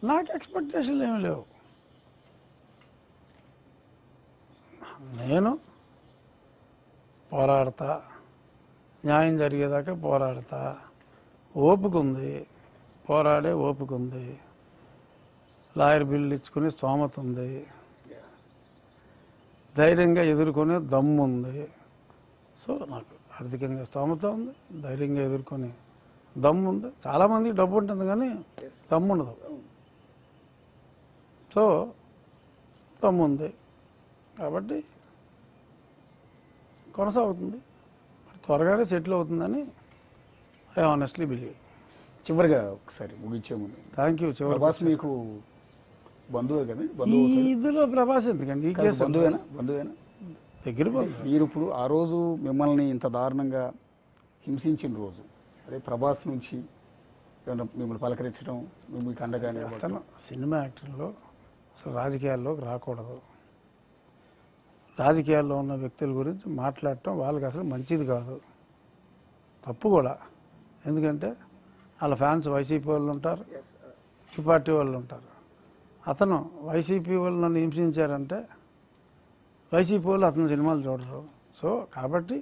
నాకు ఎక్స్పెక్టేషన్లు ఏమి లేవు. నేను పోరాడతా, న్యాయం జరిగేదాకా పోరాడతా, ఓపిక ఉంది, పోరాడే ఓపిక ఉంది, లాయర్ బిల్లు ఇచ్చుకునే స్తోమత ఉంది, ధైర్యంగా ఎదుర్కొనే దమ్ము ఉంది. సో నాకు ఆర్థికంగా స్తోమత ఉంది, ధైర్యంగా ఎదుర్కొనే దమ్ము ఉంది. చాలామందికి డబ్బు ఉంటుంది కానీ దమ్ము ఉండదు. సో దమ్ము ఉంది కాబట్టి కొనసాగుతుంది, త్వరగానే సెటిల్ అవుతుందని ఐ ఆనెస్ట్లీ బిలీవ్. చివరిగా ఒకసారి ముగించే ముందు, థ్యాంక్ యూ. ప్రభాస్ మీకు బంధువే కదా? ఇందులో ప్రభాస్ ఎందుకండి? ఈ కేసు బంధువేనా దగ్గర మీరు ఇప్పుడు ఆ రోజు మిమ్మల్ని ఇంత దారుణంగా హింసించిన రోజు, అదే ప్రభాస్ నుంచి మిమ్మల్ని పలకరించడం, మీకు అండగానే అతను సినిమా యాక్టర్లో అసలు రాజకీయాల్లోకి రాకూడదు. రాజకీయాల్లో ఉన్న వ్యక్తుల గురించి మాట్లాడటం వాళ్ళకి అసలు మంచిది కాదు, తప్పు కూడా. ఎందుకంటే వాళ్ళ ఫ్యాన్స్ వైసీపీ వాళ్ళు ఉంటారు, ఈ పార్టీ వాళ్ళు ఉంటారు. అతను వైసీపీ వాళ్ళు నన్ను హింసించారంటే వైసీపీ వాళ్ళు అతని సినిమాలు చూడరు. సో కాబట్టి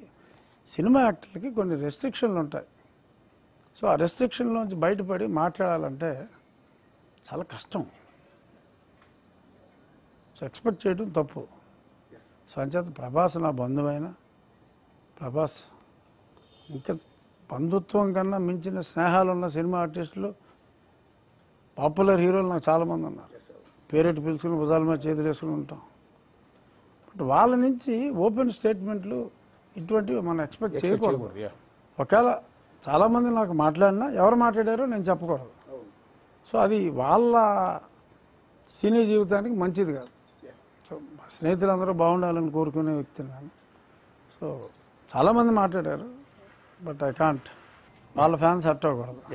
సినిమా యాక్టర్లకి కొన్ని రెస్ట్రిక్షన్లు ఉంటాయి. సో ఆ రెస్ట్రిక్షన్లోంచి బయటపడి మాట్లాడాలంటే చాలా కష్టం. సో ఎక్స్పెక్ట్ చేయడం తప్పు. సో అంచేత ప్రభాస్ నా బంధువైన, ప్రభాస్ ఇంకా బంధుత్వం కన్నా మించిన స్నేహాలు ఉన్న సినిమా ఆర్టిస్టులు, పాపులర్ హీరోలు నాకు చాలామంది ఉన్నారు. పేరెట్టి పిలుచుకుని భుజాల మీద చేతులు వేసుకుని ఉంటాం. బట్ వాళ్ళ నుంచి ఓపెన్ స్టేట్మెంట్లు ఇటువంటివి మనం ఎక్స్పెక్ట్ చేయకూడదు. ఒకవేళ చాలామంది నాకు మాట్లాడినా ఎవరు మాట్లాడారో నేను చెప్పకూడదు. సో అది వాళ్ళ సినీ జీవితానికి మంచిది కాదు. సో మా స్నేహితులందరూ బాగుండాలని కోరుకునే వ్యక్తిని నేను. సో చాలామంది మాట్లాడారు, బట్ ఐ కాంట్. వాళ్ళ ఫ్యాన్స్ హర్ట్ అవ్వకూడదు.